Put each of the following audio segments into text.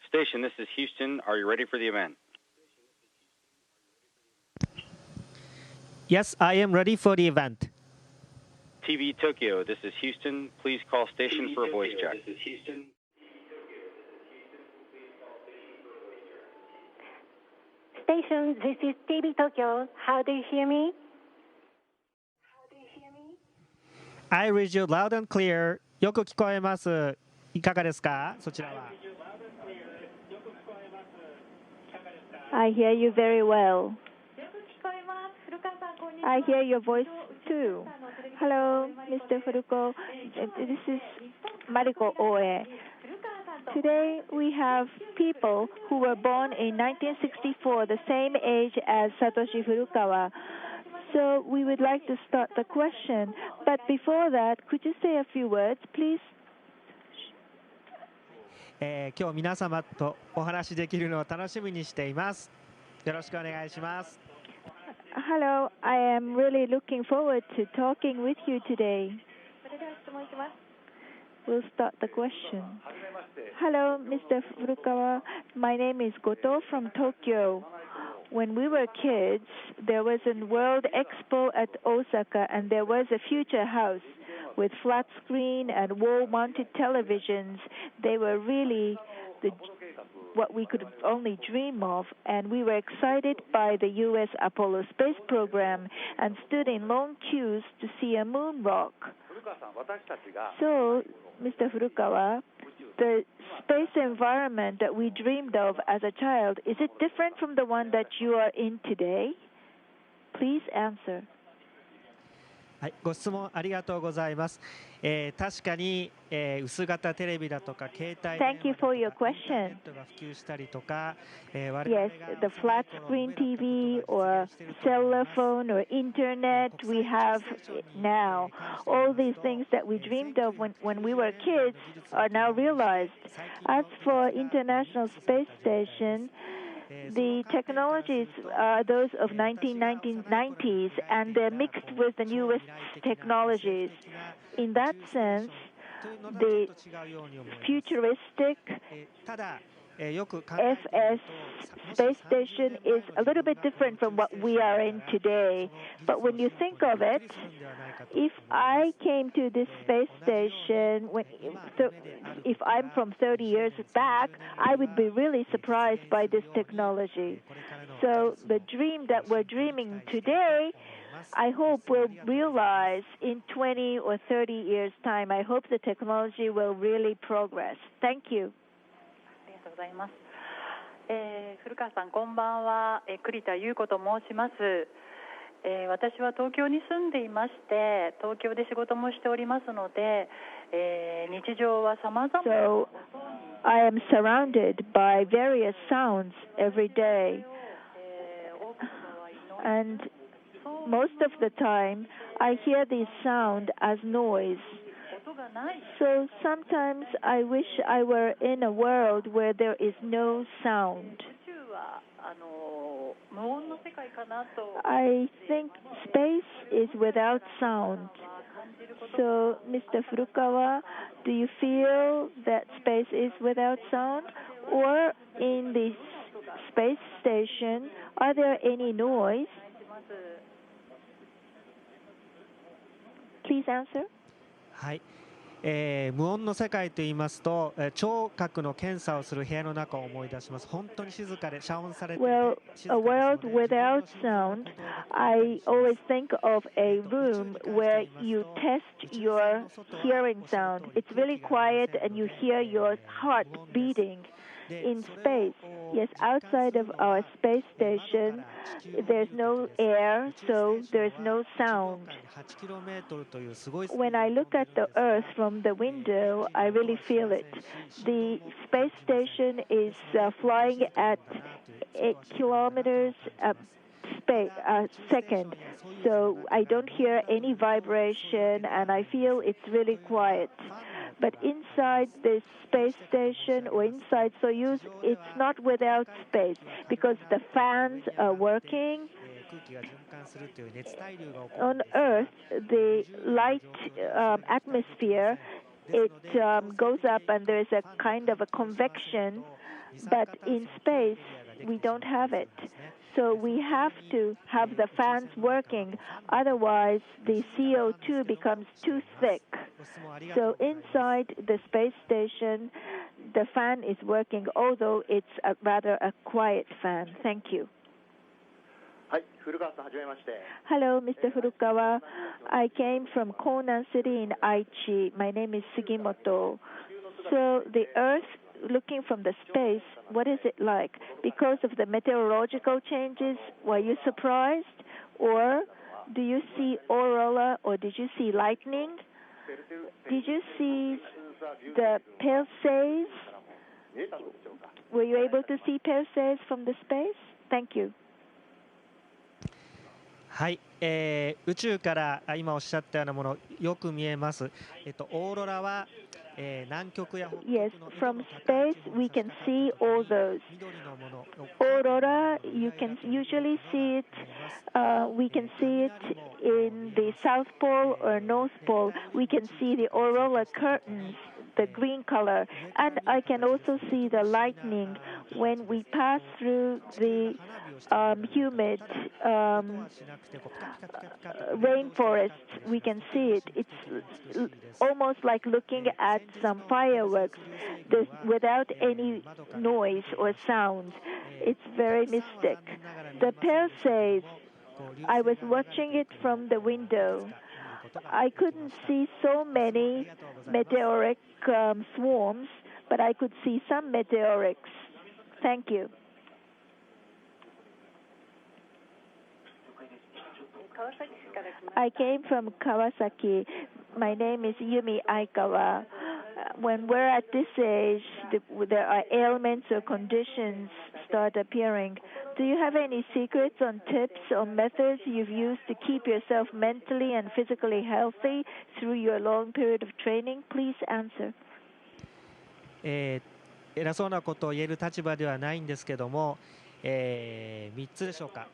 Station, this is Houston. Are you ready for the event? Yes, I am ready for the event. TV Tokyo, this is Houston. Please call station for a voice check. Station, this is TV Tokyo. How do you hear me? I read you loud and clear. よく聞こえます。いかがですか？そちらは。I hear you very well. I hear your voice too. Hello, Mr. Furuko. This is Mariko Oe. Today we have people who were born in 1964, the same age as Satoshi Furukawa. So we would like to start the question. But before that, could you say a few words, please? 今日皆様とお話しできるのを楽しみにしています。よろしくお願いします。Hello, I am really looking forward to talking with you today. We'll start the question. Hello, Mr. Furukawa. My name is Goto from Tokyo. When we were kids, there was a World Expo at Osaka, and there was a future house with flat screen and wall-mounted televisions. They were really what we could only dream of, and we were excited by the U.S. Apollo space program and stood in long queues to see a moon rock. So, Mr. Furukawa, the space environment that we dreamed of as a child, is it different from the one that you are in today? Please answer. はい、ご質問ありがとうございます。確かに、薄型テレビだとか携帯電話だとかインターネットが普及したりとか、Yes, the flat screen TV or cellular phone or internet we have now. All these things that we dreamed of when we were kids are now realized. As for International Space Station, the technologies are those of 1990s, and they're mixed with the newest technologies. In that sense, the futuristic FS space station is a little bit different from what we are in today. But when you think of it, if I came to this space station, if I'm from 30 years back, I would be really surprised by this technology. So the dream that we're dreaming today, I hope we'll realize in 20 or 30 years' time. I hope the technology will really progress. Thank you. ありがとうございます。古川さん、こんばんは。栗田優子と申します。私は東京に住んでいまして、東京で仕事もしておりますので、日常は様々な。So I am surrounded by various sounds every day, and most of the time I hear these sound as noise. So sometimes I wish I were in a world where there is no sound. I think space is without sound. So, Mr. Furukawa, do you feel that space is without sound? Or in the space station, are there any noise? Please answer. はい。無音の世界といいますと、聴覚の検査をする部屋の中を思い出します。本当に静かで遮音されていて、Well, a world without sound, I always think of a room where you test your hearing sound. It's really quiet and you hear your heart beating. In space, yes, outside of our space station, there's no air, so there's no sound. When I look at the Earth from the window, I really feel it. The space station is flying at 8 kilometers a second, so I don't hear any vibration, and I feel it's really quiet. But inside this space station or inside Soyuz, it's not without space because the fans are working. On Earth, the light atmosphere it goes up and there is a kind of a convection, but in space we don't have it. So we have to have the fans working, otherwise the CO2 becomes too thick. So inside the space station, the fan is working, although it's rather a quiet fan. Thank you. Hello, Mr. Furukawa. I came from Konan City in Aichi. My name is Sugimoto. So the Earth, looking from the space, what is it like? Because of the meteorological changes, were you surprised? Or do you see aurora, or did you see lightning? Did you see the pulsars? Were you able to see pulsars from the space? Thank you. はい、宇宙から今おっしゃったようなものよく見えます。オーロラは、南極や北極の Yes, from space we can see all those. Aurora, you can usually see it. We can see it in the South Pole or North Pole. We can see the aurora curtains, the green color, and I can also see the lightning when we pass through the humid rainforest. We can see it. It's almost like looking at some fireworks without any noise or sound. It's very mystic. The pulsars, I was watching it from the window. I couldn't see so many meteoric swarms, but I could see some meteorics. Thank you. I came from Kawasaki. My name is Yumi Aikawa. When we're at this age, there are ailments or conditions start appearing. Do you have any secrets on tips or methods you've used to keep yourself mentally and physically healthy through your long period of training? Please answer. 偉そうなことを言える立場ではないんですけども、3つでしょうか。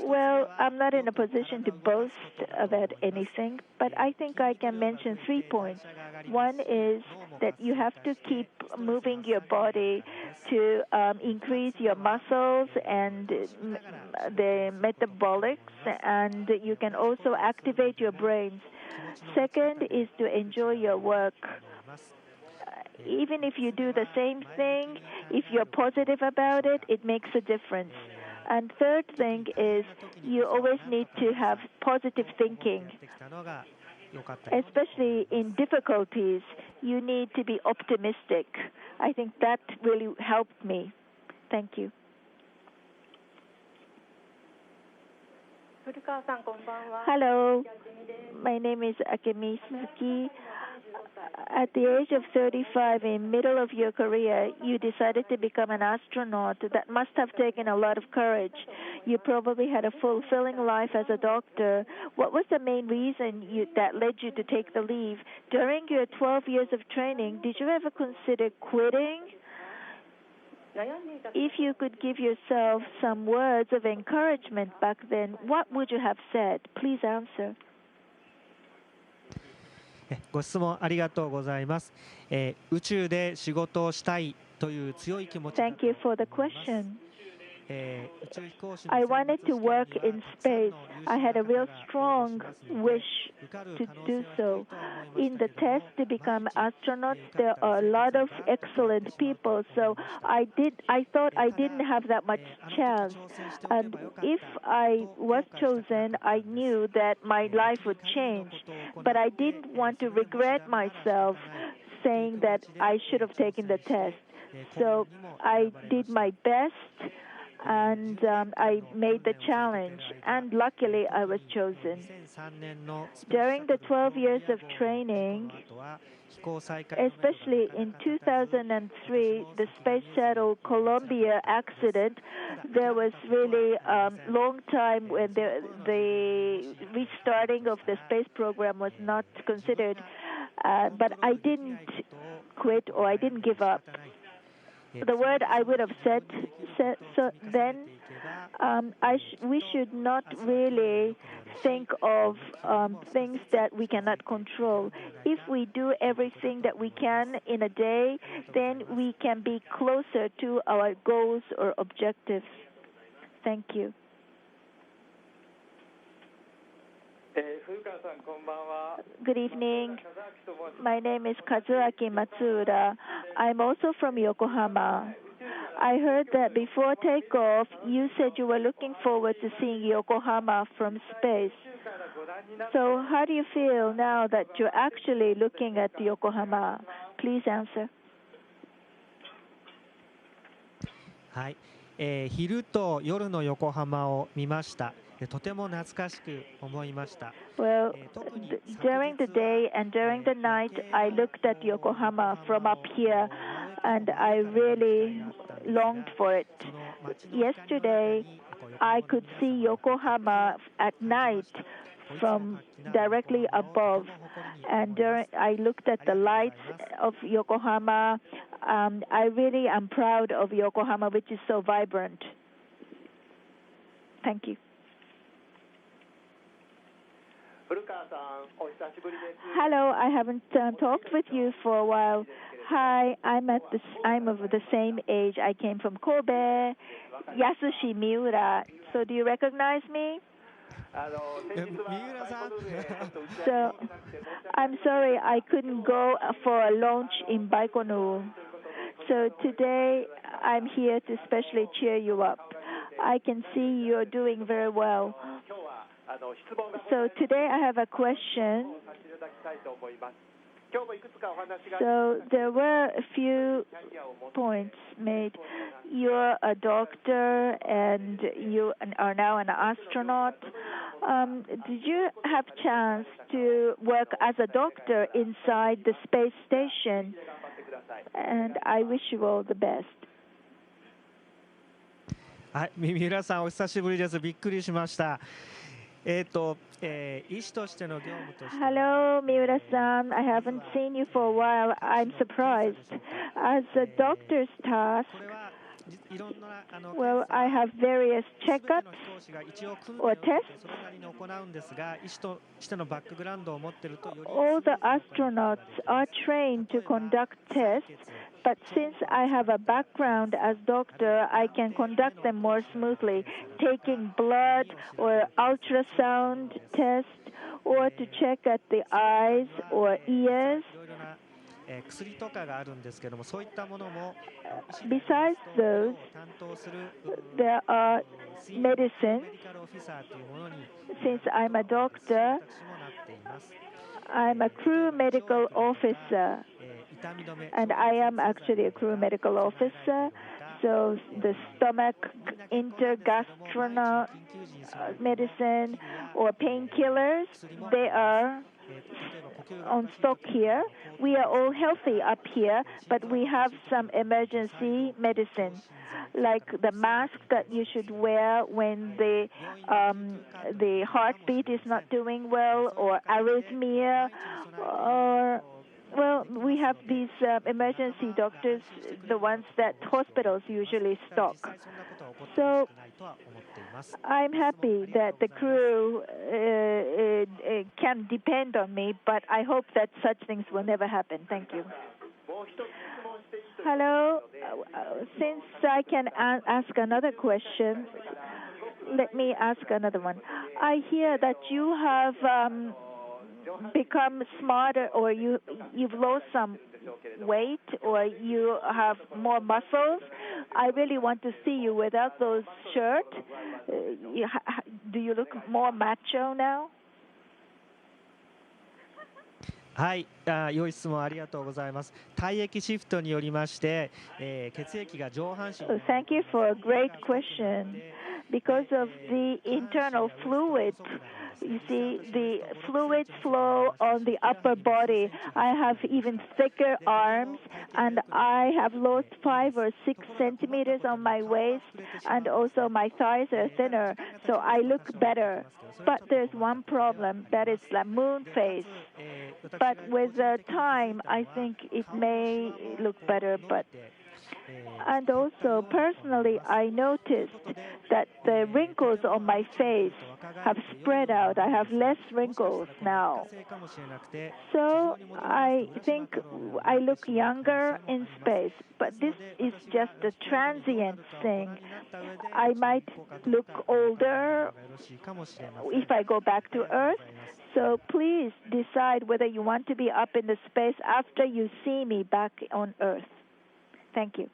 Well, I'm not in a position to boast about anything, but I think I can mention 3 points. One is that you have to keep moving your body to increase your muscles and the metabolics, and you can also activate your brains. Second is to enjoy your work. Even if you do the same thing, if you're positive about it, it makes a difference. And third thing is you always need to have positive thinking. Especially in difficulties, you need to be optimistic. I think that really helped me. Thank you. Hello, my name is Akemi Suzuki. At the age of 35, in middle of your career, you decided to become an astronaut. That must have taken a lot of courage. You probably had a fulfilling life as a doctor. What was the main reason that led you to take the leave? During your 12 years of training, did you ever consider quitting? If you could give yourself some words of encouragement back then, what would you have said? Please answer. ご質問ありがとうございます。宇宙で仕事をしたいという強い気持ちが Thank you for the question. I wanted to work in space. I had a real strong wish to do so. In the test to become astronauts, there are a lot of excellent people, so I thought I didn't have that much chance. And if I was chosen, I knew that my life would change. But I didn't want to regret myself saying that I should have taken the test. So I did my best. And I made the challenge, and luckily I was chosen. During the 12 years of training, especially in 2003, the Space Shuttle Columbia accident, there was really a long time when the restarting of the space program was not considered. But I didn't quit or I didn't give up. the word I would have said so then, we should not really think of things that we cannot control. If we do everything that we can in a day, then we can be closer to our goals or objectives. Thank you. Good evening. My name is Kazuaki Matsuura. I'm also from Yokohama. I heard that before takeoff, you said you were looking forward to seeing Yokohama from space. So how do you feel now that you're actually looking at Yokohama? Please answer. はい、昼と夜の横浜を見ました。とても懐かしく思いました。Well, during the day and during the night, I looked at Yokohama from up here, and I really longed for it. Yesterday, I could see Yokohama at night from directly above, and I looked at the lights of Yokohama. I really am proud of Yokohama, which is so vibrant. Thank you. Hello, I haven't talked with you for a while. Hi, I'm of the same age. I came from Kobe, Yasushi Miura. So do you recognize me? So I'm sorry I couldn't go for a launch in Baikonur. So today I'm here to especially cheer you up. I can see you're doing very well. So today I have a question. So there were a few points made. You're a doctor and you are now an astronaut. Did you have a chance to work as a doctor inside the space station? And I wish you all the best. はい、三浦さんお久しぶりです。びっくりしました。医師としての業務として。Hello, Miura-san. I haven't seen you for a while. I'm surprised. As a doctor's task, well, I have various checkups or tests. All the astronauts are trained to conduct tests, but since I have a background as doctor, I can conduct them more smoothly, taking blood or ultrasound test or to check at the eyes or ears. Besides those, there are medicines. Since I'm a doctor, I'm a crew medical officer, and I am actually a crew medical officer. So the stomach intergastrointestinal medicine or painkillers, they are on stock here. We are all healthy up here, but we have some emergency medicine, like the mask that you should wear when the heartbeat is not doing well, or arrhythmia, or well, we have these emergency doctors, the ones that hospitals usually stock. So I'm happy that the crew can depend on me, but I hope that such things will never happen. Thank you. Hello. Since I can ask another question, let me ask another one. I hear that you have become smarter, or you've lost some weight, or you have more muscles. I really want to see you without those shirts. Do you look more macho now? はい、良い質問ありがとうございます。体液シフトによりまして、血液が上半身。Thank you for a great question. Because of the internal fluid, you see, the fluids flow on the upper body. I have even thicker arms, and I have lost 5 or 6 centimeters on my waist, and also my thighs are thinner, so I look better. But there's one problem, that is the moon face. But with time, I think it may look better, but And also, personally, I noticed that the wrinkles on my face have spread out. I have less wrinkles now. So I think I look younger in space, but this is just a transient thing. I might look older if I go back to Earth. So please decide whether you want to be up in the space after you see me back on Earth. Thank you.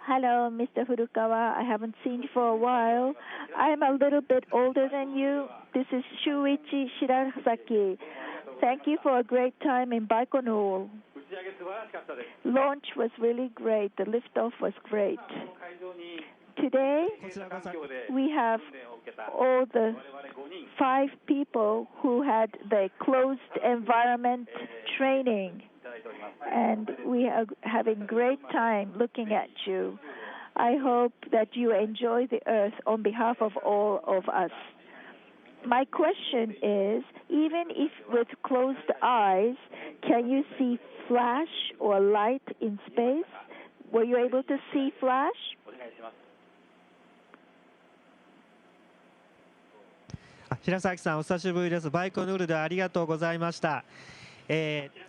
Hello, Mr. Furukawa. I haven't seen you for a while. I'm a little bit older than you. This is Shuichi Shirasaki. Thank you for a great time in Baikonur. Launch was really great. The liftoff was great. Today, we have all the 5 people who had the closed environment training. And we are having great time looking at you. I hope that you enjoy the Earth on behalf of all of us. My question is, even if with closed eyes, can you see flash or light in space? Were you able to see flash? Hirasaki さん、お久しぶりです。バイコヌールでありがとうございました。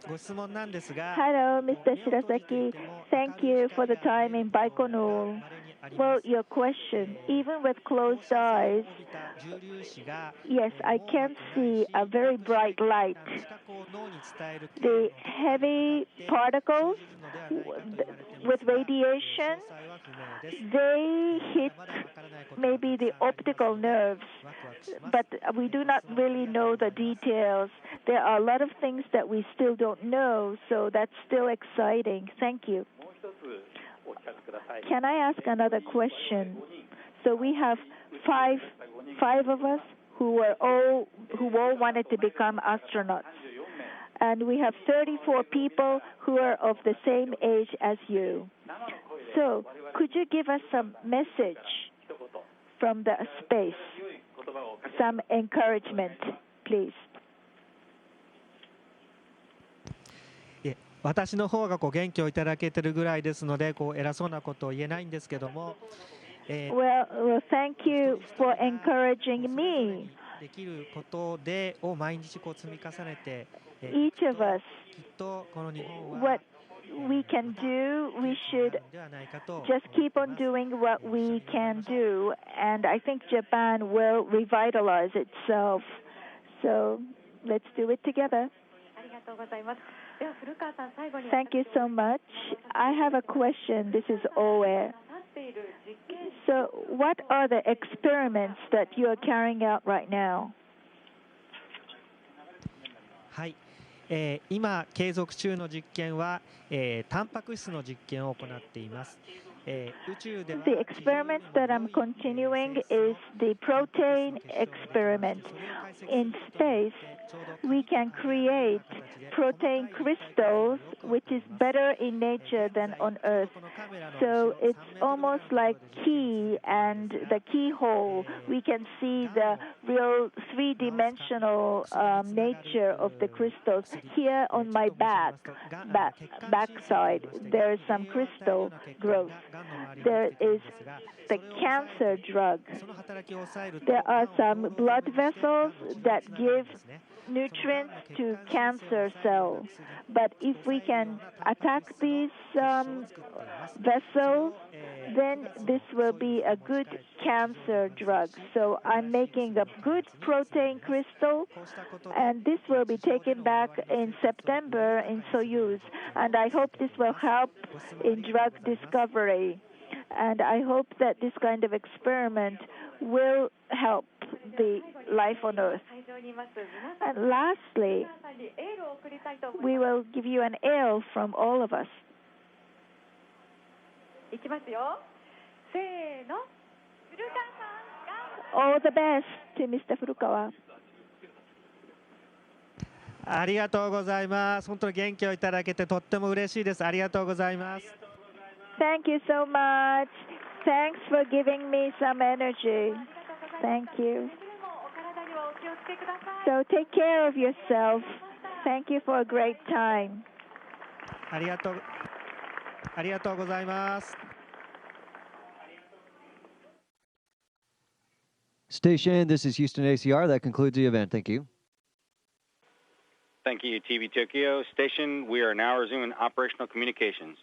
ご質問なんですが、 Hello, Mr. Shirasaki. Thank you for the time in Baikonur. Well, your question, even with closed eyes, yes, I can see a very bright light. The heavy particles with radiation, they hit maybe the optical nerves, but we do not really know the details. There are a lot of things that we still don't know, so that's still exciting. Thank you. Can I ask another question? So we have five of us who all wanted to become astronauts, and we have 34 people who are of the same age as you. So could you give us some message from the space, some encouragement, please? 私の方が元気をいただけているぐらいですので、偉そうなことを言えないんですけども、Well, thank you for encouraging me. できることでを毎日積み重ねて、Each of us, きっとこの日本は what we can do, we should just keep on doing what we can do, and I think Japan will revitalize itself. So let's do it together. Thank you so much. I have a question. This is Oe. So what are the experiments that you are carrying out right now? はい、今継続中の実験は、タンパク質の実験を行っています。宇宙では The experiment that I'm continuing is the protein experiment. In space, we can create protein crystals, which is better in nature than on Earth. So it's almost like key and the keyhole. We can see the real three-dimensional nature of the crystals. Here on my backside, there is some crystal growth. There is the cancer drug. There are some blood vessels that give nutrients to cancer cells. But if we can attack these vessels, then this will be a good cancer drug. So I'm making a good protein crystal, and this will be taken back in September in Soyuz. And I hope this will help in drug discovery. And I hope that this kind of experiment will help the life on Earth. And lastly, we will give you an ale from all of us. All the best to Mr. Furukawa. ありがとうございます。本当に元気をいただけてとっても嬉しいです。ありがとうございます。Thank you so much. Thanks for giving me some energy. Thank you. So take care of yourself. Thank you for a great time. ありがとうございます。Station, this is Houston ACR. That concludes the event. Thank you. Thank you, TV Tokyo. Station, we are now resuming operational communications.